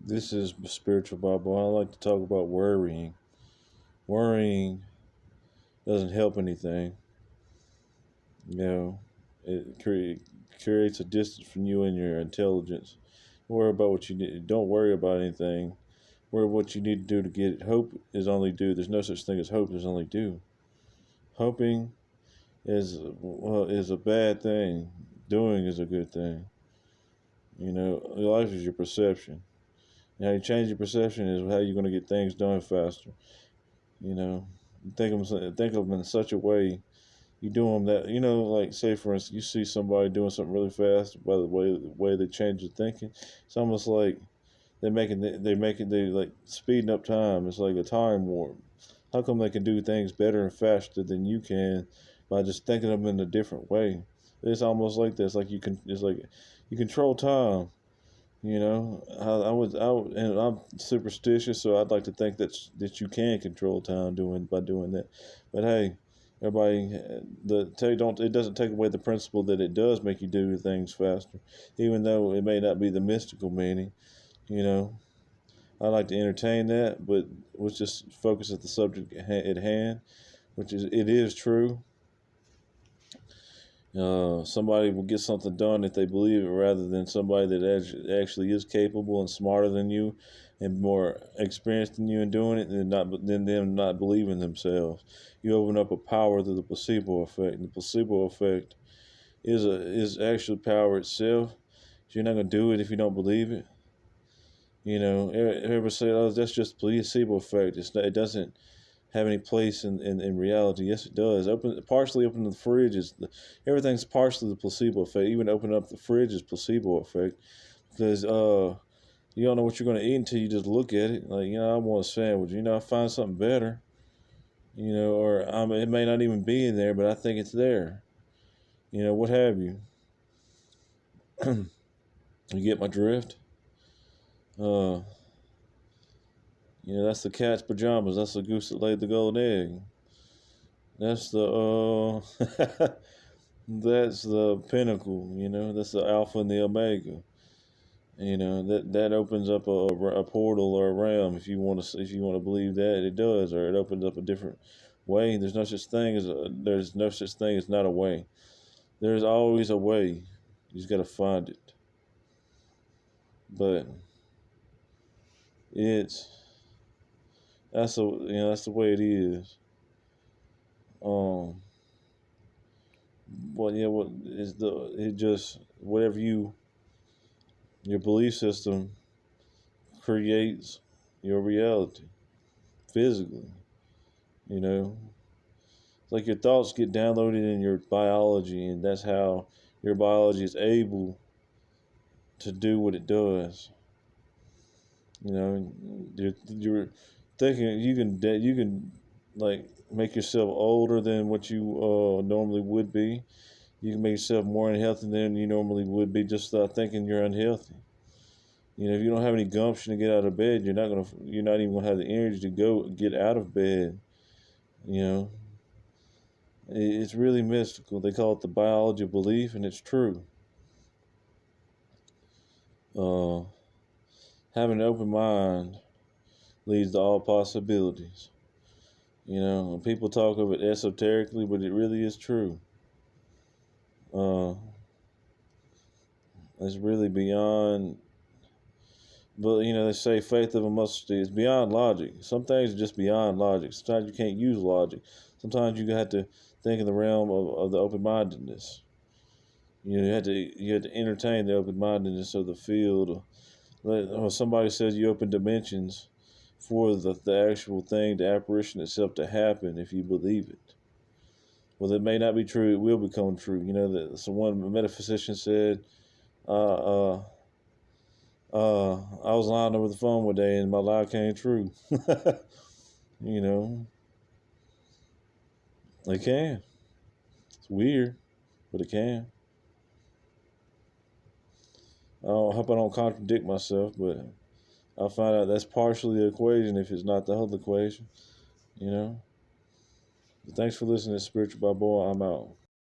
This is Spiritual Bible. I like to talk about worrying. Worrying doesn't help anything. You know, it creates a distance from you and your intelligence. Worry about what you need. Don't worry about anything. Worry what you need to do to get it. Hope is only due. There's no such thing as hope. There's only due. Hoping is a bad thing. Doing is a good thing. Life is your perception. And how you change your perception is how you're going to get things done faster. You know, think of them in such a way. You do them that like say for instance, you see somebody doing something really fast by the way they change their thinking. It's almost like they like speeding up time. It's like a time warp. How come they can do things better and faster than you can by just thinking of them in a different way? It's almost like this. Like it's like you control time. And I'm superstitious, so I'd like to think that you can control time by doing that. But hey, everybody, it doesn't take away the principle that it does make you do things faster, even though it may not be the mystical meaning. You know, I like to entertain that, but let's just focus at the subject at hand, which is it is true. Somebody will get something done if they believe it, rather than somebody that actually is capable and smarter than you and more experienced than you in doing it, than them not believing themselves. You open up a power through the placebo effect, and the placebo effect is actually power itself. So you're not gonna do it if you don't believe it. Everybody say, "Oh, that's just placebo effect." It doesn't have any place in reality. Yes, it does. Partially opening the fridge everything's partially the placebo effect. Even opening up the fridge is placebo effect, because you don't know what you're going to eat until you just look at it. Like, I want a sandwich. I find something better. Or it may not even be in there, but I think it's there. What have you. You get my drift? Uh, that's the cat's pajamas. That's the goose that laid the golden egg. That's the that's the pinnacle. That's the alpha and the omega. That opens up a portal or a realm, if you want to believe that it does, or it opens up a different way. There's no such thing as not a way. There's always a way. You just got to find it. But it's that's the way it is. Um, what is the it just whatever your belief system creates your reality physically. You know, it's like your thoughts get downloaded in your biology, and that's how your biology is able to do what it does. You're thinking you can like make yourself older than what you normally would be. You can make yourself more unhealthy than you normally would be, just thinking you're unhealthy. If you don't have any gumption to get out of bed, you're not even gonna have the energy to go get out of bed. You know, it's really mystical. They call it the biology of belief, and it's true. Uh, Having an open mind leads to all possibilities. People talk of it esoterically, but it really is true. Uh, it's really beyond. But they say faith of a mustard seed is beyond logic. Some things are just beyond logic. Sometimes you can't use logic. Sometimes you have to think in the realm of the open mindedness. You had to entertain the open mindedness of the field. Or somebody says you open dimensions for the actual thing, the apparition itself, to happen if you believe it. Well, it may not be true. It will become true. One metaphysician said, uh, I was lying over the phone one day and my lie came true. you know, they can. It's weird, but it can. I hope I don't contradict myself, but I'll find out that's partially the equation if it's not the whole equation. But thanks for listening to Spiritual by Boy. I'm out.